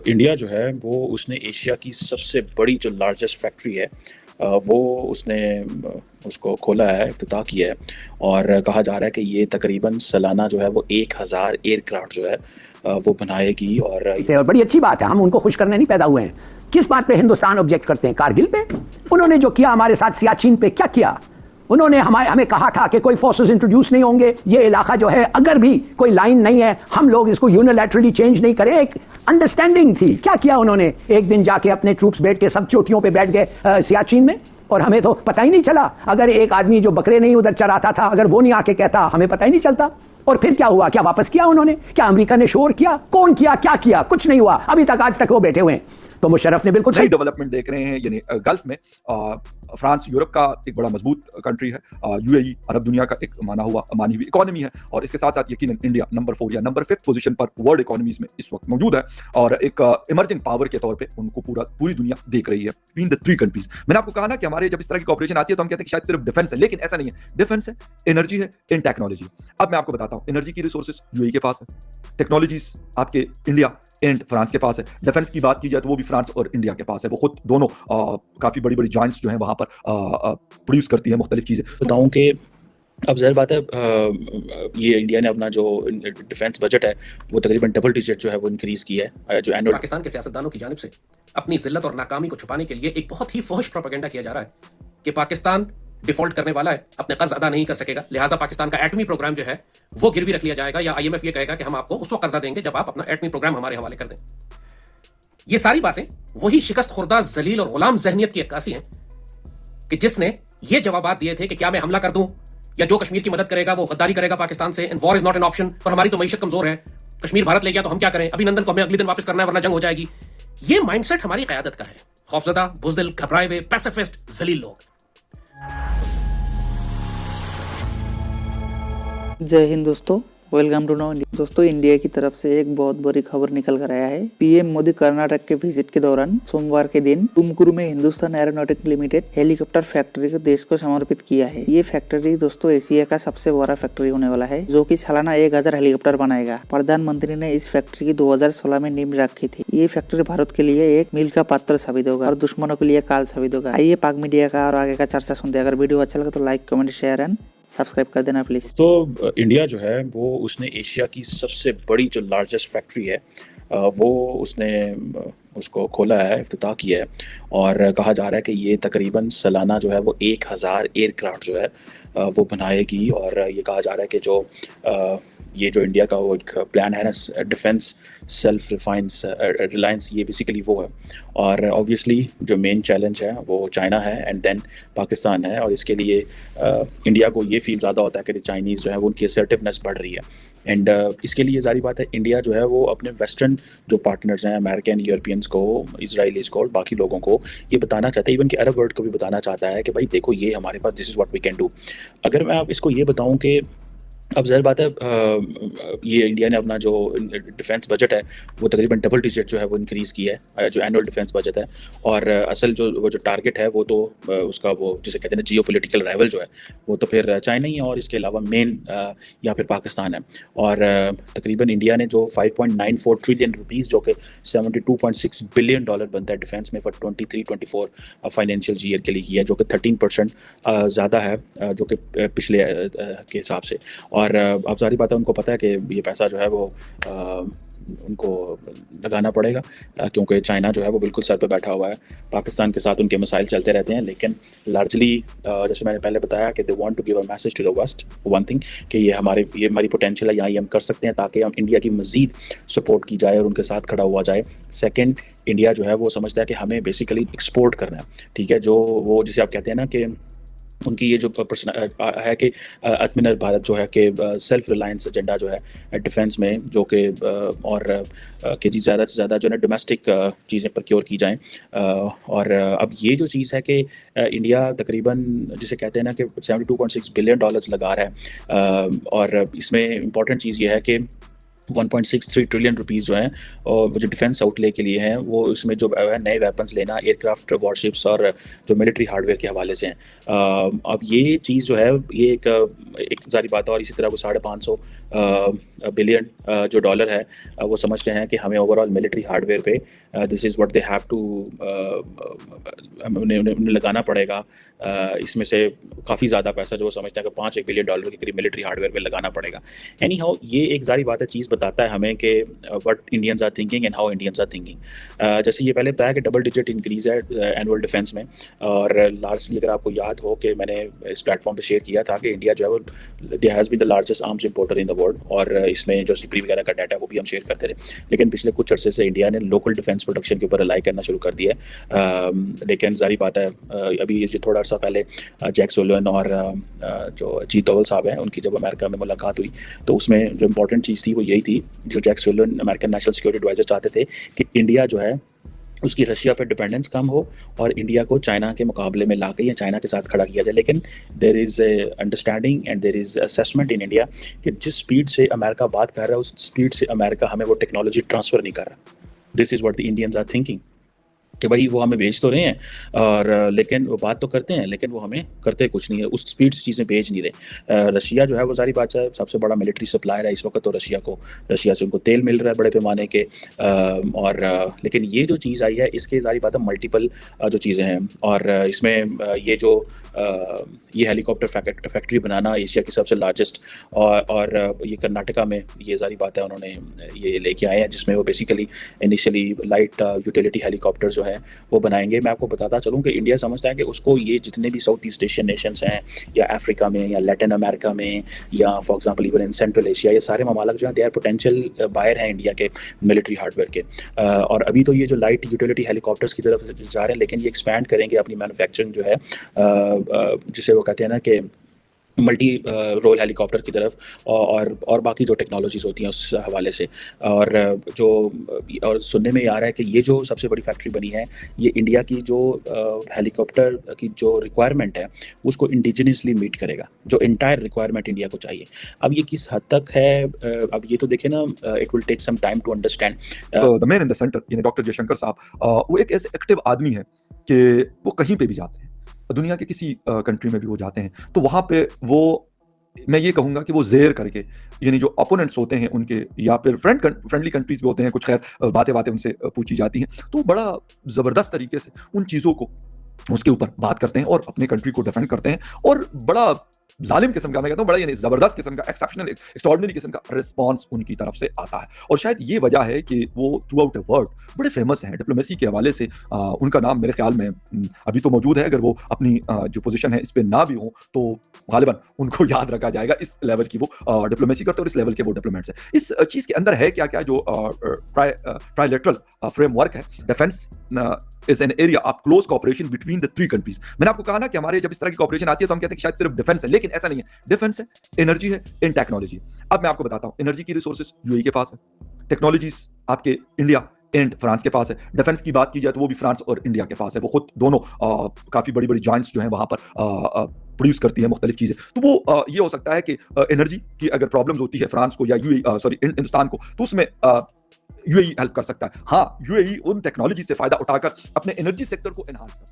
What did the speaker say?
India जो है वो उसने एशिया की सबसे बड़ी जो लार्जेस्ट फैक्ट्री है वो उसने उसको खोला है, इफ्तिताह किया है। और कहा जा रहा है कि ये तकरीबन सालाना जो है वो 1000 एयरक्राफ्ट जो है वो बनाएगी। और थे और बड़ी अच्छी बात है, हम उनको खुश करने नहीं पैदा हुए हैं। किस बात पे हिंदुस्तान ऑब्जेक्ट करते हैं? कारगिल पे। उन्होंने जो किया हमारे साथ सियाचिन पे, क्या किया उन्होंने? हमें कहा था कि कोई फोर्सेस इंट्रोड्यूस नहीं होंगे, ये इलाका जो है अगर भी कोई लाइन नहीं है हम लोग इसको यूनिलैटरली चेंज नहीं करें। एक अंडरस्टैंडिंग थी। क्या किया उन्होंने? एक दिन जाके अपने ट्रूप्स बैठ के सब चोटियों पे बैठ गए सियाचिन में, और हमें तो पता ही नहीं चला। अगर एक आदमी जो बकरे नहीं उधर चराता था, अगर वो नहीं आके कहता, हमें पता ही नहीं चलता। और फिर क्या हुआ? क्या वापस किया उन्होंने? क्या अमेरिका ने शोर किया? कौन किया? क्या किया? कुछ नहीं हुआ अभी तक, आज तक वो बैठे हुए हैं। तो मुशर्रफ ने बिल्कुल सही डेवलपमेंट देख रहे हैं। यानी गल्फ में फ्रांस यूरोप का एक बड़ा मजबूत कंट्री है, यूएई अरब दुनिया का एक मानी हुई इकोनॉमी है, और इसके साथ साथ यकीनन इंडिया नंबर 4 या नंबर 5 पोजीशन पर वर्ल्ड इकोनॉमीज में इस वक्त मौजूद है, और एक इमर्जिंग पावर के तौर पे उनको पूरी दुनिया देख रही है बिटवीन द 3 कंट्रीज। मैंने आपको कहा ना कि हमारे जब इस तरह की कॉपरेशन आती है तो हम कहते हैं कि शायद सिर्फ डिफेंस है, लेकिन ऐसा नहीं है। डिफेंस है, एनर्जी है, इन टेक्नोलॉजी। अब मैं आपको बताता हूँ, एनर्जी की रिसोर्सेज यूएई के पास है, टेक्नोलॉजीज आपके इंडिया एंड फ्रांस के पास है। डिफेंस की बात की जाए तो वो भी फ्रांस और इंडिया के पास है। वो खुद दोनों काफी बड़ी जॉइंट्स जो हैं वहां पर प्रोड्यूस करती है मुख्तलिफ चीजें। बताऊं कि अब ज़ाहिर बात है ये इंडिया ने अपना जो डिफेंस बजट है वो तकरीबन डबल डिजिट जो है वो इंक्रीज किया है। जो एनुअल पाकिस्तान के सियासतदानों की जानिब से अपनी जिल्लत और नाकामी को छुपाने के लिए एक बहुत ही फौश प्रोपेगेंडा किया जा रहा है कि पाकिस्तान डिफॉल्ट करने वाला है, अपने कर्ज अदा नहीं कर सकेगा, लिहाजा पाकिस्तान का एटमी प्रोग्राम जो है वो गिरवी रख लिया जाएगा, या आईएमएफ ये कहेगा कि हम आपको उस वक्त कर्जा देंगे जब आप अपना एटमी प्रोग्राम हमारे हवाले कर दें। ये सारी बातें वही शिकस्त खुर्दा जलील और गुलाम जहनियत की अक्कासी हैं कि जिसने ये जवाबात दिए थे कि क्या मैं हमला कर दूं या जो कश्मीर की मदद करेगा वो गद्दारी करेगा पाकिस्तान से, and war is not an option, और हमारी तो मईशत कमजोर है, कश्मीर भारत ले गया तो हम क्या करें, अभिनंदन को हमें अगले दिन वापस करना है वरना जंग हो जाएगी। ये माइंडसेट हमारी क़यादत का है। खौफजदा, बुज़दिल, घबराए हुए, पैसिफिस्ट, जलील लोग। जय हिंद दोस्तों, वेलकम टू नाउ। दोस्तों, इंडिया की तरफ से एक बहुत बड़ी खबर निकल कर आया है। पीएम मोदी कर्नाटक के विजिट के दौरान सोमवार के दिन तुमकुरू में Hindustan aeronautics limited helicopter factory को देश को समर्पित किया है। ये फैक्ट्री दोस्तों एशिया का सबसे बड़ा फैक्ट्री होने वाला है, जो कि सालाना 1000 हेलीकॉप्टर बनाएगा। प्रधानमंत्री ने इस फैक्ट्री की 2016 में नींव रखी थी। ये फैक्ट्री भारत के लिए एक मील का पात्र साबित होगा और दुश्मनों के लिए काल साबित होगा। आइए पाक मीडिया का और आगे का चर्चा सुनते हैं। अगर वीडियो अच्छा लगा तो like, comment, share and subscribe कर देना प्लीज। तो इंडिया जो है वो उसने एशिया की सबसे बड़ी जो लार्जेस्ट फैक्ट्री है वो उसने उसको खोला है, इफ्तिताह किया है। और कहा जा रहा है कि ये तकरीबन सालाना जो है वो 1000 एयरक्राफ्ट जो है वो बनाएगी। और ये कहा जा रहा है कि जो ये जो इंडिया का वो एक प्लान है ना, डिफेंस सेल्फ रिलायंस, ये बेसिकली वो है। और ऑब्वियसली जो मेन चैलेंज है वो चाइना है एंड देन पाकिस्तान है, और इसके लिए इंडिया को ये फील ज़्यादा होता है कि चाइनीज़ जो है वो उनकी असर्टिवनेस बढ़ रही है। एंड इसके लिए जारी बात है इंडिया जो है वो अपने वेस्टर्न जो पार्टनर्स हैं, अमेरिकन, यूरोपियंस को, इसराइलीज़ को और बाकी लोगों को ये बताना चाहता है, इवन कि अरब वर्ल्ड को भी बताना चाहता है कि भाई देखो ये हमारे पास, this is what we can do. अगर मैं आप इसको ये बताऊं कि अब ज़ाहिर बात है ये इंडिया ने अपना जो डिफेंस बजट है वो तकरीबन डबल डिजिट जो है वो इंक्रीज़ किया है, जो एनुअल डिफेंस बजट है। और असल जो टारगेट है वो तो उसका वो जिसे कहते हैं जियो पोलिटिकल राइवल जो है वो तो फिर चाइना ही है, और इसके अलावा मेन या फिर पाकिस्तान है। और तकरीबन इंडिया ने जो 5.94 ट्रिलियन रुपीज़ जो कि $72.6 बिलियन बनता है डिफेंस में फॉर 23-24 फाइनेंशियल ईयर के लिए किया है, जो कि 13% ज़्यादा है जो कि पिछले के हिसाब से। और अब सारी बात है, उनको पता है कि ये पैसा जो है वो उनको लगाना पड़ेगा, क्योंकि चाइना जो है वो बिल्कुल सर पे बैठा हुआ है। पाकिस्तान के साथ उनके मसाइल चलते रहते हैं, लेकिन लार्जली जैसे मैंने पहले बताया कि they want to give a message to the west one thing कि ये हमारी पोटेंशियल है, यहाँ ये हम कर सकते हैं ताकि हम इंडिया की मज़ीद सपोर्ट की जाए और उनके साथ खड़ा हुआ जाए। सेकेंड, इंडिया जो है वो समझता है कि हमें बेसिकली एक्सपोर्ट करना है, ठीक है, जो वो जिसे आप कहते हैं ना कि उनकी ये जो है कि आत्मनिर्भर भारत जो है कि सेल्फ रिलायंस एजेंडा जो है डिफेंस में, जो कि और कि जी ज़्यादा से ज़्यादा जो है डोमेस्टिक चीज़ें प्रोक्योर की जाएं। और अब ये जो चीज़ है कि इंडिया तकरीबन जिसे कहते हैं ना कि $72.6 बिलियन लगा रहा है। और इसमें इम्पॉर्टेंट चीज़ ये है कि 1.63 ट्रिलियन रुपीज़ जो हैं और जो डिफेंस आउटले के लिए हैं वो इसमें जो है नए वेपन्स लेना, एयरक्राफ्ट, वॉरशिप्स और जो मिलिट्री हार्डवेयर के हवाले से हैं। अब ये चीज़ जो है ये एक जारी बात है। और इसी तरह वो 550 बिलियन जो डॉलर है वो समझते हैं कि हमें ओवरऑल मिलिट्री हार्डवेयर पे this is what they have to उन्हें लगाना पड़ेगा। इसमें से काफ़ी ज़्यादा पैसा जो वो समझते हैं कि $5 बिलियन के करीब मिलिट्री हार्डवेयर पे लगाना पड़ेगा। एनी हाउ ये एक ज़ाहिर बात है, चीज़ बताता है हमें कि what Indians are thinking and how Indians are thinking. जैसे ये पहले बताया कि डबल डिजिट इंक्रीज़ है एनुअल डिफेंस में, और लार्जली अगर आपको याद हो कि मैंने इस प्लेटफॉर्म पे शेयर किया था कि इंडिया जो है वो India has been the largest arms importer in the world, और इसमें जो सिपरी वगैरह का डाटा है वो भी हम शेयर करते थे। लेकिन पिछले कुछ अर्से से इंडिया ने लोकल डिफेंस प्रोडक्शन के ऊपर रिलाई करना शुरू कर दिया है। लेकिन जारी बात है, अभी ये जो थोड़ा अर्सा पहले जैक सोलन और जो अजीत डोवल साहब हैं उनकी जब अमेरिका में मुलाकात हुई, तो उसमें जो इंपॉर्टेंट चीज़ थी वो यही थी, जो Jake Sullivan American national security adviser चाहते थे कि इंडिया जो है उसकी रशिया पर डिपेंडेंस कम हो और इंडिया को चाइना के मुकाबले में ला के या चाइना के साथ खड़ा किया जाए। लेकिन there is understanding and there is assessment in India कि जिस स्पीड से अमेरिका बात कर रहा है उस स्पीड से अमेरिका हमें वो टेक्नोलॉजी ट्रांसफ़र नहीं कर रहा। This is what the Indians are thinking कि भाई वो हमें भेज तो रहे हैं, और लेकिन वो बात तो करते हैं लेकिन वो हमें करते कुछ नहीं है, उस स्पीड से चीज़ें भेज नहीं रहे। रशिया जो है वो सारी बात है सबसे बड़ा मिलिट्री सप्लायर है इस वक्त, तो रशिया से उनको तेल मिल रहा है बड़े पैमाने के, और लेकिन ये जो चीज़ आई है इसके सारी बात है मल्टीपल जो चीज़ें हैं, और इसमें ये जो ये हेलीकॉप्टर फैक्ट्री बनाना एशिया की सबसे लार्जेस्ट, और ये कर्नाटका में ये सारी बात है उन्होंने ये लेके आए हैं, जिसमें वो basically initially light utility helicopter जो है वो बनाएंगे। मैं आपको बताता चलूँ कि इंडिया समझता है कि उसको ये जितने भी साउथ ईस्ट एशियन नेशंस हैं या अफ्रीका में या लैटिन अमेरिका में या for example even in central Asia, ये सारे ममालिक जो हैं दे आर पोटेंशियल बायर हैं इंडिया के मिलिट्री हार्डवेयर के। और अभी तो ये जो लाइट यूटिलिटी हेलीकॉप्टर्स की तरफ जा रहे हैं, लेकिन ये एक्सपैंड करेंगे अपनी मैन्युफैक्चरिंग जो है, जिसे वो कहते हैं ना कि मल्टी रोल हेलीकॉप्टर की तरफ, और बाकी जो टेक्नोलॉजीज़ होती हैं उस हवाले से। और सुनने में आ रहा है कि ये जो सबसे बड़ी फैक्ट्री बनी है ये इंडिया की जो हेलीकॉप्टर की जो रिक्वायरमेंट है उसको इंडिजिनियसली मीट करेगा, जो इंटायर रिक्वायरमेंट इंडिया को चाहिए। अब ये किस हद तक है, अब ये तो देखें ना, it will take some time to understand. The man in the centre यानी डॉक्टर जयशंकर साहब, वो एक ऐसे एक्टिव आदमी है कि वो कहीं पे भी जाते हैं, दुनिया के किसी कंट्री में भी वो जाते हैं तो वहाँ पे वो, मैं ये कहूँगा कि वो ज़ेर करके, यानी जो अपोनेंट्स होते हैं उनके या फिर फ्रेंडली कंट्रीज भी होते हैं, कुछ खैर बातें उनसे पूछी जाती हैं, तो बड़ा ज़बरदस्त तरीके से उन चीज़ों को उसके ऊपर बात करते हैं और अपने कंट्री को डिफेंड करते हैं, और बड़ा जालिम किस्म का, मैं कहता हूँ बड़ा यानी जबरदस्त किस्म का, एक्सेप्शनल एक्स्ट्राऑर्डिनरी किस्म का रिस्पांस उनकी तरफ से आता है। और शायद ये वजह है कि वो थ्रू आउट द वर्ल्ड बड़े फेमस हैं डिप्लोमेसी के हवाले से। उनका नाम मेरे ख्याल में अभी तो मौजूद है, अगर वो अपनी जो पोजीशन है इस पे ना भी हो तो गालिबन उनको याद रखा जाएगा, इस लेवल की वो डिप्लोमेसी करते हैं और इस लेवल के वो डिप्लोमेट्स हैं। इस चीज़ के अंदर है क्या क्या जो ट्राइलेटरल फ्रेमवर्क है, defence is an area of close cooperation between the three countries. मैंने आपको कहा ना कि हमारे जब इस तरह की कोऑपरेशन आती है तो हम कहते हैं कि शायद सिर्फ डिफेंस है, लेकिन ऐसा नहीं है। डिफेंस है, एनर्जी है, इन टेक्नोलॉजी। अब मैं आपको बताता हूं, एनर्जी की रिसोर्सेज यूएई के पास है, टेक्नोलॉजीज आपके इंडिया एंड फ्रांस के पास है। डिफेंस की बात की जाए तो वो भी फ्रांस और इंडिया के पास है, वो खुद दोनों काफी बड़ी बड़ी जॉइंट्स जो हैं वहां पर प्रोड्यूस करती है मुख्तलिफ चीजें। तो वो ये हो सकता है कि एनर्जी की अगर प्रॉब्लम्स होती है फ्रांस को या हिंदुस्तान को, तो उसमें यूएई हेल्प कर सकता है। हाँ, यूएई उन टेक्नोलॉजी से फायदा उठाकर अपने एनर्जी सेक्टर को एनहांस कर